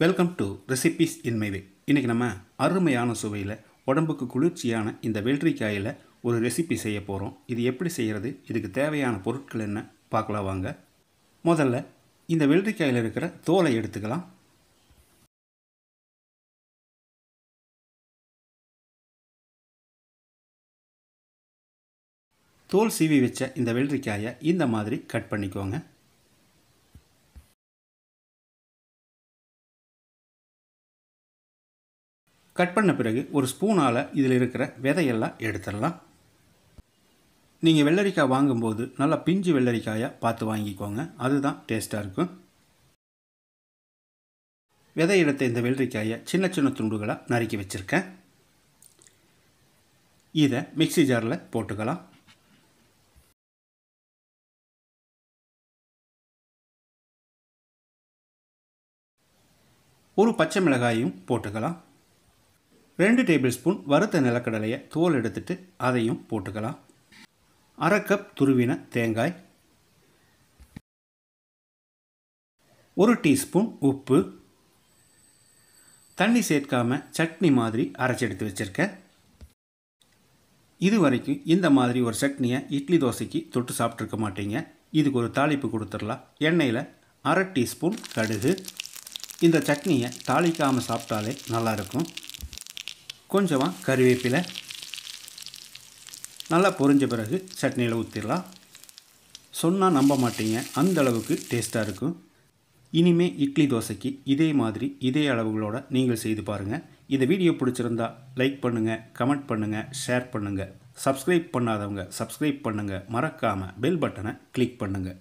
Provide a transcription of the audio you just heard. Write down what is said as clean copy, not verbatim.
Welcome to recipes in my way. இன்றைக்கி நம்ம அருமையான சுவையில் உடம்புக்கு குளிர்ச்சியான இந்த வெள்ளரிக்காயில் ஒரு ரெசிபி செய்ய போகிறோம். இது எப்படி செய்கிறது, இதுக்கு தேவையான பொருட்கள் என்ன பார்க்கலாம் வாங்க. முதல்ல இந்த வெள்ளரிக்காயில் இருக்கிற தோலை எடுத்துக்கலாம். தோல் சீவி வச்ச இந்த வெள்ளரிக்காயை இந்த மாதிரி கட் பண்ணிக்கோங்க. கட் பண்ண பிறகு ஒரு ஸ்பூனால் இதில் இருக்கிற விதையெல்லாம் எடுத்துடலாம். நீங்கள் வெள்ளரிக்காய் வாங்கும்போது நல்லா பிஞ்சு வெள்ளரிக்காயாக பார்த்து வாங்கிக்கோங்க, அதுதான் டேஸ்ட்டாக இருக்கும். விதை எடுத்த இந்த வெள்ளரிக்காயை சின்ன சின்ன துண்டுகளாக நறுக்கி வச்சுருக்கேன். இதை மிக்ஸி ஜாரில் போட்டுக்கலாம். ஒரு பச்சை மிளகாயும் போட்டுக்கலாம். 2 டேபிள் ஸ்பூன் வறுத்த நிலக்கடலையை தோல் எடுத்துட்டு அதையும் போட்டுக்கலாம். 1/2 கப் துருவின தேங்காய், 1 டீஸ்பூன் உப்பு, தண்ணி சேர்க்காம சட்னி மாதிரி அரைச்சி எடுத்து வச்சுருக்கேன். இது வரைக்கும் இந்த மாதிரி ஒரு சட்னியை இட்லி தோசைக்கு தொட்டு சாப்பிட்ருக்க மாட்டீங்க. இதுக்கு ஒரு தாளிப்பு கொடுத்துடலாம். எண்ணெயில் 1/2 டீஸ்பூன் கடுகு. இந்த சட்னியை தாளிக்காமல் சாப்பிட்டாலே நல்லாயிருக்கும். கொஞ்சமாக கறிவேப்பிலை. நல்லா பொரிஞ்ச பிறகு சட்னியில் ஊற்றிடலாம். சொன்னால் நம்ப மாட்டீங்க, அந்த அளவுக்கு டேஸ்ட்டாக இருக்கும். இனிமேல் இட்லி தோசைக்கு இதே மாதிரி இதே அளவுகளோடு நீங்கள் செய்து பாருங்கள். இந்த வீடியோ பிடிச்சிருந்தா லைக் பண்ணுங்கள், கமெண்ட் பண்ணுங்கள், ஷேர் பண்ணுங்கள். சப்ஸ்கிரைப் பண்ணாதவங்க சப்ஸ்கிரைப் பண்ணுங்கள். மறக்காமல் பெல் பட்டனை கிளிக் பண்ணுங்கள்.